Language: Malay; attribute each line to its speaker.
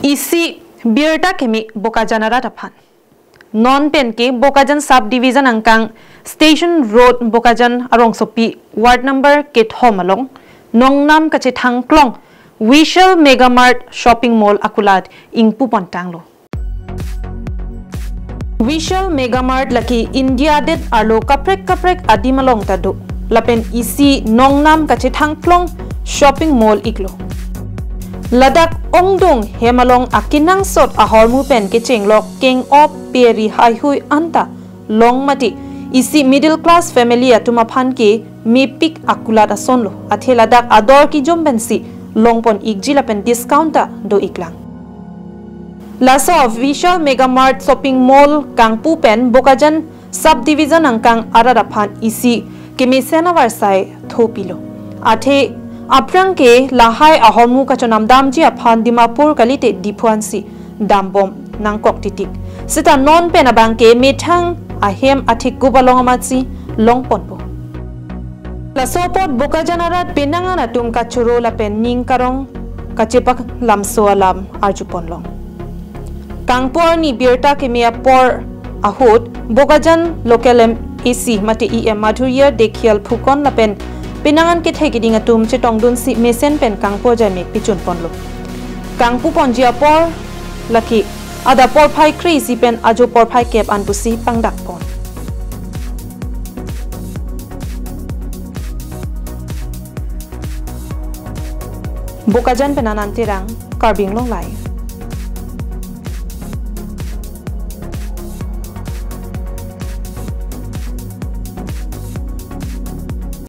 Speaker 1: Isi birta kemi Bokajan aratapan. Non pen ke Bokajan subdivision angkang Station Road Bokajan arong sopi ward number ke thomalong nongnam kache thangklong Vishal Megamart shopping mall akulat ingpu tanglo. Vishal Megamart laki India det arlo kaprek adimalong tado lapen isi nongnam kache thangklong shopping mall iklo. Ladak ongdong hemalong akinang sot ahormu pen ke chenglok king op peri hai hui anta long mati isi middle class family atuma phan ke mipik akulat asonlo athe ladak ador ki jombensi longpon igjila pen discounta do iklang. Laso of Vishal Megamart shopping mall kangpu pen Bokajan subdivision angkang araraphan isi kemisena warsai thopilo athe aprang ke lahai ahormu kachonam damji aphan Dimapur kalite dipuansi dambom nangkok titik sita non penabang ke methang ahem athik gubalong amatsi longponpo la sopot Bokajan arat penangan atum kachuro la pen ning karong kachepak lamso alam arjuponlong kangpor ni birta ke mea por ahut Bokajan local AC mate em madhurya dekhial phukon la pen pinangan ke thegiding atum chitong dun si mesen pen kangpo jame pichun ponlo kangpu ponjia por laki ada por phai kri si pen ajo por phai kep anpusi pangdak pon Bokajan penanantirang karbing long live.